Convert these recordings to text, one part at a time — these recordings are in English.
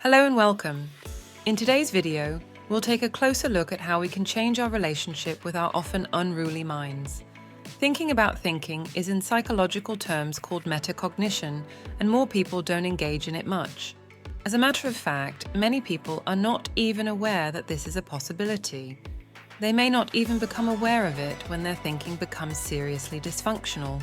Hello and welcome. In today's video, we'll take a closer look at how we can change our relationship with our often unruly minds. Thinking about thinking is in psychological terms called metacognition, and more people don't engage in it much. As a matter of fact, many people are not even aware that this is a possibility. They may not even become aware of it when their thinking becomes seriously dysfunctional.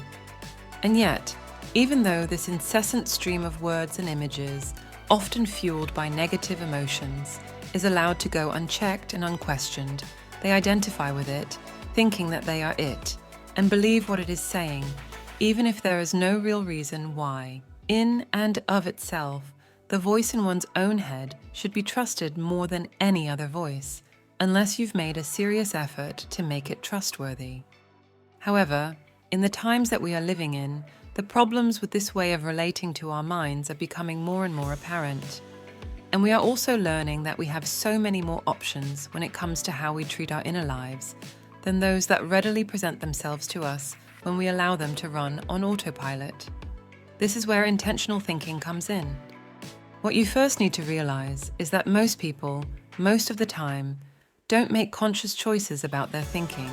And yet, even though this incessant stream of words and images, often fueled by negative emotions, is allowed to go unchecked and unquestioned, they identify with it, thinking that they are it, and believe what it is saying, even if there is no real reason why. In and of itself, the voice in one's own head should be trusted more than any other voice, unless you've made a serious effort to make it trustworthy. However, in the times that we are living in, the problems with this way of relating to our minds are becoming more and more apparent. And we are also learning that we have so many more options when it comes to how we treat our inner lives than those that readily present themselves to us when we allow them to run on autopilot. This is where intentional thinking comes in. What you first need to realize is that most people, most of the time, don't make conscious choices about their thinking,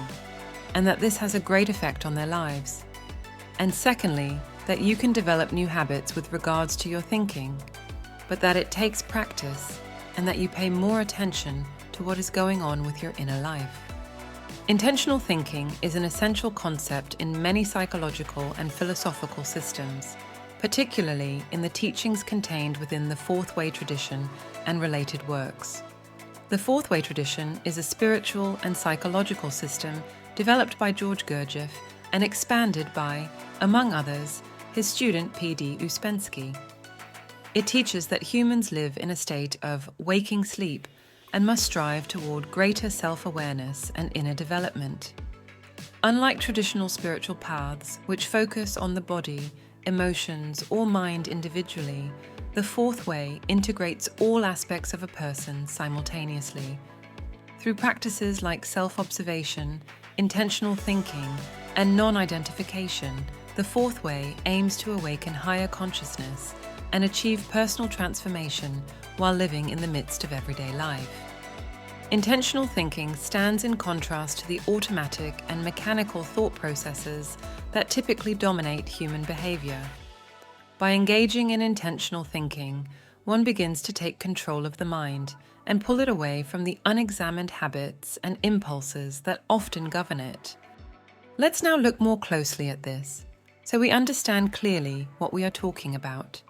and that this has a great effect on their lives. And secondly, that you can develop new habits with regards to your thinking, but that it takes practice and that you pay more attention to what is going on with your inner life. Intentional thinking is an essential concept in many psychological and philosophical systems, particularly in the teachings contained within the Fourth Way tradition and related works. The Fourth Way tradition is a spiritual and psychological system developed by George Gurdjieff and expanded by, among others, his student P.D. Ouspensky. It teaches that humans live in a state of waking sleep and must strive toward greater self-awareness and inner development. Unlike traditional spiritual paths, which focus on the body, emotions, or mind individually, the Fourth Way integrates all aspects of a person simultaneously. Through practices like self-observation, intentional thinking, and non-identification, the Fourth Way aims to awaken higher consciousness and achieve personal transformation while living in the midst of everyday life. Intentional thinking stands in contrast to the automatic and mechanical thought processes that typically dominate human behavior. By engaging in intentional thinking, one begins to take control of the mind and pull it away from the unexamined habits and impulses that often govern it. Let's now look more closely at this, so we understand clearly what we are talking about.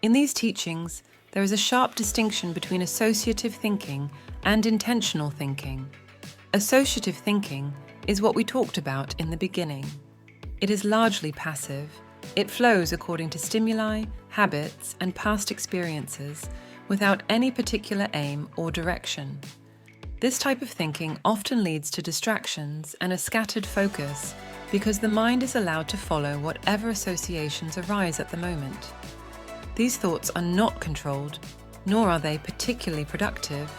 In these teachings, there is a sharp distinction between associative thinking and intentional thinking. Associative thinking is what we talked about in the beginning. It is largely passive. It flows according to stimuli, habits, and past experiences without any particular aim or direction. This type of thinking often leads to distractions and a scattered focus because the mind is allowed to follow whatever associations arise at the moment. These thoughts are not controlled, nor are they particularly productive.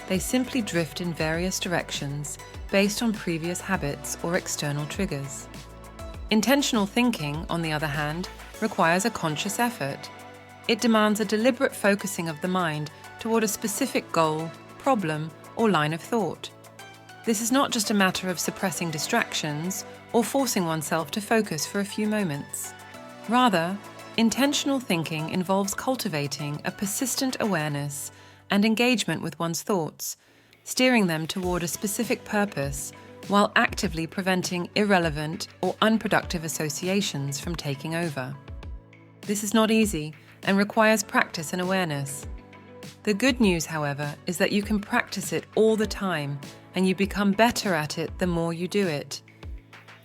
They simply drift in various directions based on previous habits or external triggers. Intentional thinking, on the other hand, requires a conscious effort. It demands a deliberate focusing of the mind toward a specific goal, problem, or line of thought. This is not just a matter of suppressing distractions or forcing oneself to focus for a few moments. Rather, intentional thinking involves cultivating a persistent awareness and engagement with one's thoughts, steering them toward a specific purpose while actively preventing irrelevant or unproductive associations from taking over. This is not easy and requires practice and awareness. The good news, however, is that you can practice it all the time and you become better at it the more you do it.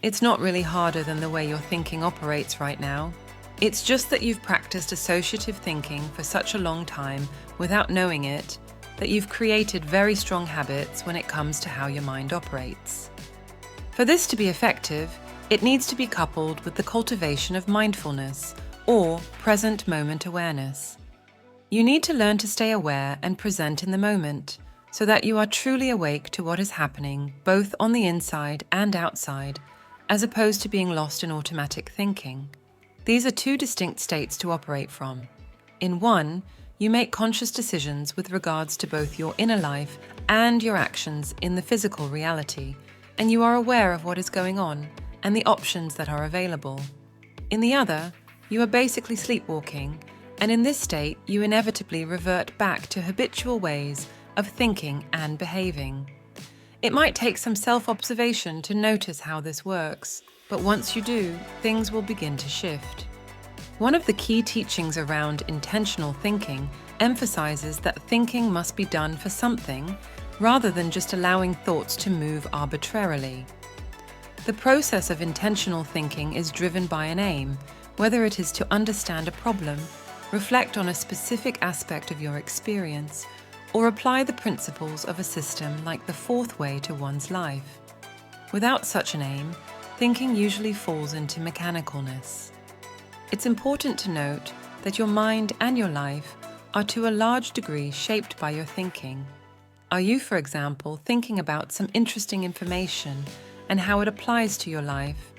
It's not really harder than the way your thinking operates right now. It's just that you've practiced associative thinking for such a long time without knowing it, that you've created very strong habits when it comes to how your mind operates. For this to be effective, it needs to be coupled with the cultivation of mindfulness, or present moment awareness. You need to learn to stay aware and present in the moment, so that you are truly awake to what is happening both on the inside and outside, as opposed to being lost in automatic thinking. These are two distinct states to operate from. In one, you make conscious decisions with regards to both your inner life and your actions in the physical reality, and you are aware of what is going on and the options that are available. In the other, you are basically sleepwalking, and in this state you inevitably revert back to habitual ways of thinking and behaving. It might take some self-observation to notice how this works, but once you do, things will begin to shift. One of the key teachings around intentional thinking emphasizes that thinking must be done for something, rather than just allowing thoughts to move arbitrarily. The process of intentional thinking is driven by an aim, whether it is to understand a problem, reflect on a specific aspect of your experience, or apply the principles of a system like the fourth way to one's life. Without such an aim, thinking usually falls into mechanicalness. It's important to note that your mind and your life are to a large degree shaped by your thinking. Are you, for example, thinking about some interesting information and how it applies to your life?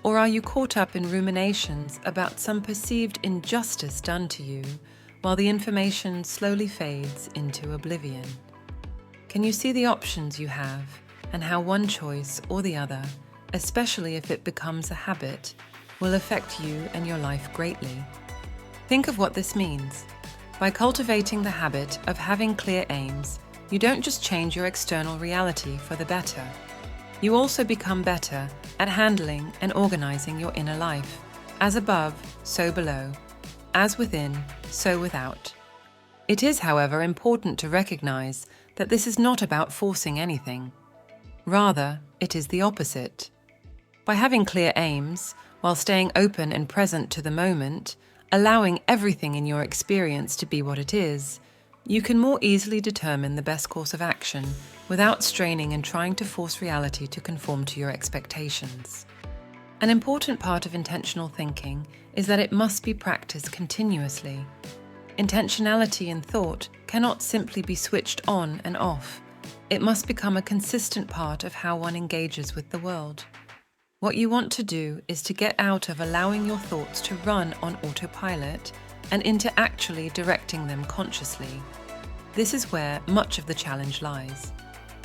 Or are you caught up in ruminations about some perceived injustice done to you, while the information slowly fades into oblivion? Can you see the options you have and how one choice or the other, especially if it becomes a habit, will affect you and your life greatly? Think of what this means. By cultivating the habit of having clear aims, you don't just change your external reality for the better. You also become better at handling and organizing your inner life. As above, so below. As within, so without. It is, however, important to recognize that this is not about forcing anything. Rather, it is the opposite. By having clear aims, while staying open and present to the moment, allowing everything in your experience to be what it is, you can more easily determine the best course of action without straining and trying to force reality to conform to your expectations. An important part of intentional thinking is that it must be practiced continuously. Intentionality in thought cannot simply be switched on and off. It must become a consistent part of how one engages with the world. What you want to do is to get out of allowing your thoughts to run on autopilot and into actually directing them consciously. This is where much of the challenge lies.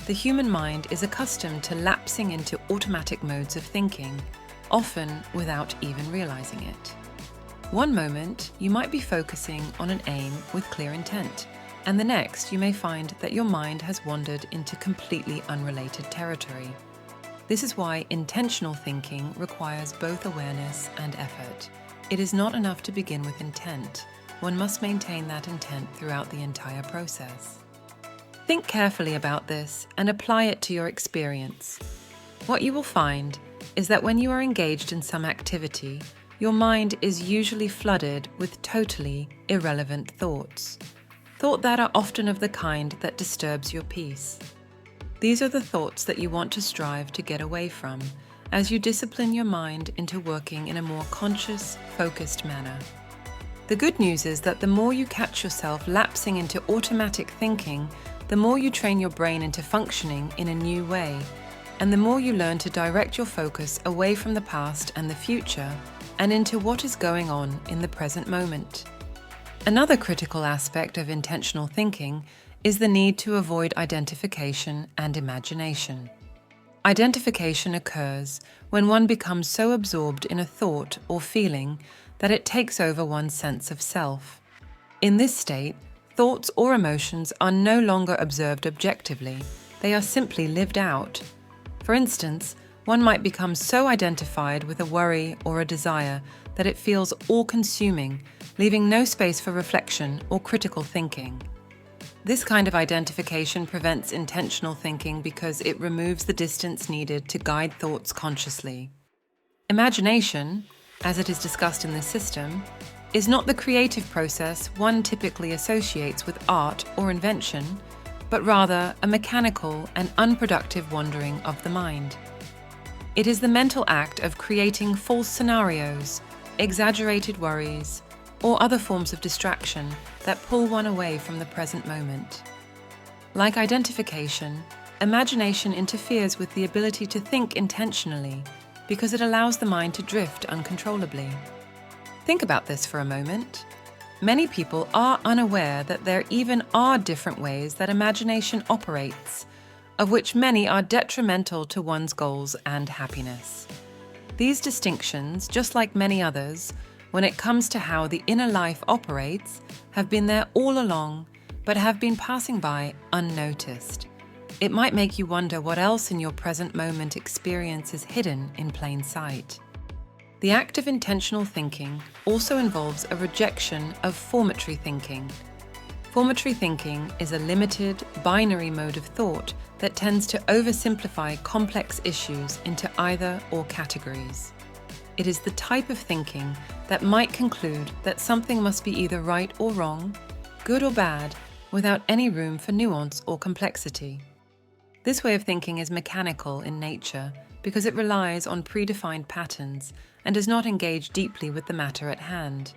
The human mind is accustomed to lapsing into automatic modes of thinking, often without even realizing it. One moment, you might be focusing on an aim with clear intent, and the next you may find that your mind has wandered into completely unrelated territory. This is why intentional thinking requires both awareness and effort. It is not enough to begin with intent. One must maintain that intent throughout the entire process. Think carefully about this and apply it to your experience. What you will find is that when you are engaged in some activity, your mind is usually flooded with totally irrelevant thoughts. Thoughts that are often of the kind that disturbs your peace. These are the thoughts that you want to strive to get away from as you discipline your mind into working in a more conscious, focused manner. The good news is that the more you catch yourself lapsing into automatic thinking, the more you train your brain into functioning in a new way, and the more you learn to direct your focus away from the past and the future and into what is going on in the present moment. Another critical aspect of intentional thinking is the need to avoid identification and imagination. Identification occurs when one becomes so absorbed in a thought or feeling that it takes over one's sense of self. In this state, thoughts or emotions are no longer observed objectively, they are simply lived out. For instance, one might become so identified with a worry or a desire that it feels all-consuming, leaving no space for reflection or critical thinking. This kind of identification prevents intentional thinking because it removes the distance needed to guide thoughts consciously. Imagination, as it is discussed in this system, is not the creative process one typically associates with art or invention, but rather a mechanical and unproductive wandering of the mind. It is the mental act of creating false scenarios, exaggerated worries, or other forms of distraction that pull one away from the present moment. Like identification, imagination interferes with the ability to think intentionally because it allows the mind to drift uncontrollably. Think about this for a moment. Many people are unaware that there even are different ways that imagination operates, of which many are detrimental to one's goals and happiness. These distinctions, just like many others, when it comes to how the inner life operates, have been there all along, but have been passing by unnoticed. It might make you wonder what else in your present moment experience is hidden in plain sight. The act of intentional thinking also involves a rejection of formatory thinking. Formatory thinking is a limited, binary mode of thought that tends to oversimplify complex issues into either/or categories. It is the type of thinking that might conclude that something must be either right or wrong, good or bad, without any room for nuance or complexity. This way of thinking is mechanical in nature because it relies on predefined patterns and does not engage deeply with the matter at hand.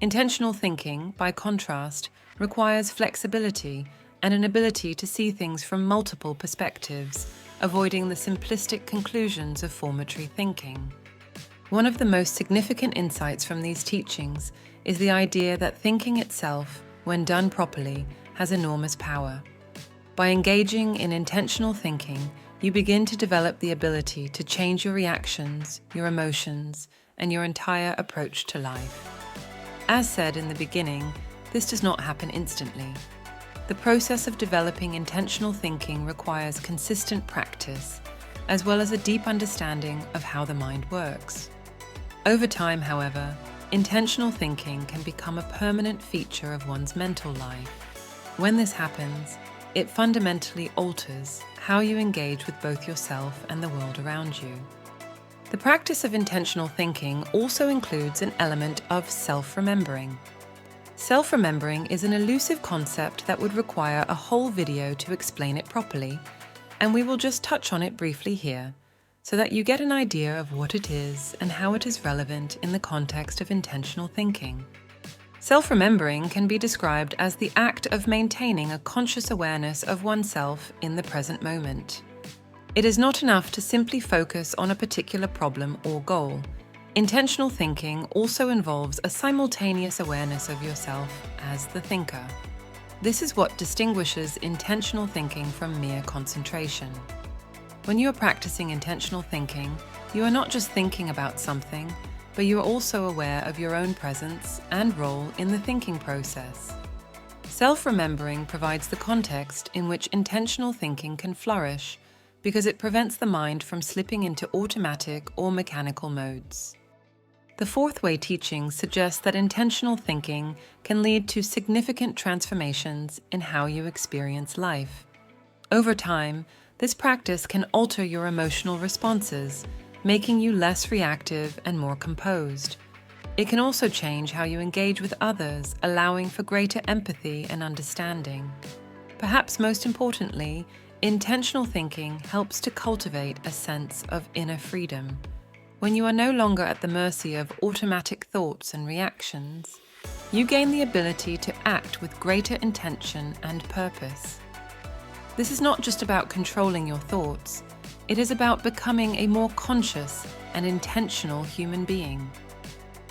Intentional thinking, by contrast, requires flexibility and an ability to see things from multiple perspectives, avoiding the simplistic conclusions of formatory thinking. One of the most significant insights from these teachings is the idea that thinking itself, when done properly, has enormous power. By engaging in intentional thinking, you begin to develop the ability to change your reactions, your emotions, and your entire approach to life. As said in the beginning, this does not happen instantly. The process of developing intentional thinking requires consistent practice, as well as a deep understanding of how the mind works. Over time, however, intentional thinking can become a permanent feature of one's mental life. When this happens, it fundamentally alters how you engage with both yourself and the world around you. The practice of intentional thinking also includes an element of self-remembering. Self-remembering is an elusive concept that would require a whole video to explain it properly, and we will just touch on it briefly here, so that you get an idea of what it is and how it is relevant in the context of intentional thinking. Self-remembering can be described as the act of maintaining a conscious awareness of oneself in the present moment. It is not enough to simply focus on a particular problem or goal. Intentional thinking also involves a simultaneous awareness of yourself as the thinker. This is what distinguishes intentional thinking from mere concentration. When you are practicing intentional thinking, you are not just thinking about something, but you are also aware of your own presence and role in the thinking process. Self-remembering provides the context in which intentional thinking can flourish because it prevents the mind from slipping into automatic or mechanical modes. The fourth way teachings suggest that intentional thinking can lead to significant transformations in how you experience life. Over time, this practice can alter your emotional responses, making you less reactive and more composed. It can also change how you engage with others, allowing for greater empathy and understanding. Perhaps most importantly, intentional thinking helps to cultivate a sense of inner freedom. When you are no longer at the mercy of automatic thoughts and reactions, you gain the ability to act with greater intention and purpose. This is not just about controlling your thoughts. It is about becoming a more conscious and intentional human being.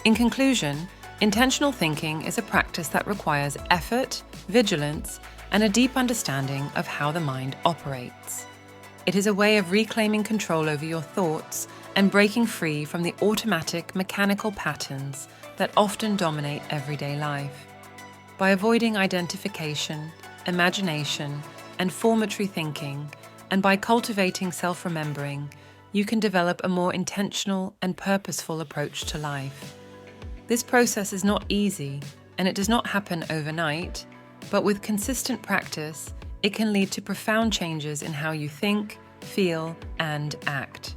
In conclusion, intentional thinking is a practice that requires effort, vigilance, and a deep understanding of how the mind operates. It is a way of reclaiming control over your thoughts and breaking free from the automatic, mechanical patterns that often dominate everyday life. By avoiding identification, imagination, and formatory thinking, and by cultivating self-remembering, you can develop a more intentional and purposeful approach to life. This process is not easy, and it does not happen overnight, but with consistent practice, it can lead to profound changes in how you think, feel, and act.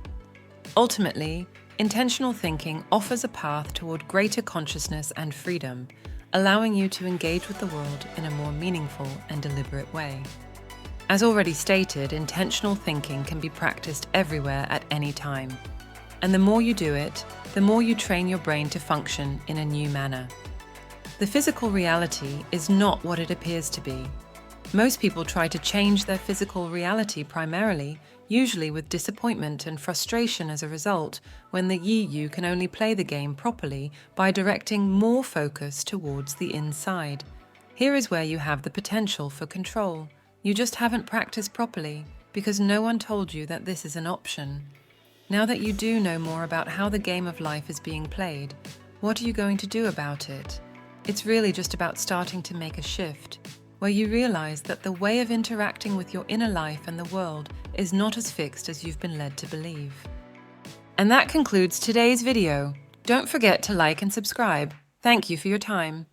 Ultimately, intentional thinking offers a path toward greater consciousness and freedom, allowing you to engage with the world in a more meaningful and deliberate way. As already stated, intentional thinking can be practiced everywhere at any time. And the more you do it, the more you train your brain to function in a new manner. The physical reality is not what it appears to be. Most people try to change their physical reality primarily usually with disappointment and frustration as a result, when the you can only play the game properly by directing more focus towards the inside. Here is where you have the potential for control. You just haven't practiced properly because no one told you that this is an option. Now that you do know more about how the game of life is being played, what are you going to do about it? It's really just about starting to make a shift, where you realize that the way of interacting with your inner life and the world is not as fixed as you've been led to believe. And that concludes today's video. Don't forget to like and subscribe. Thank you for your time.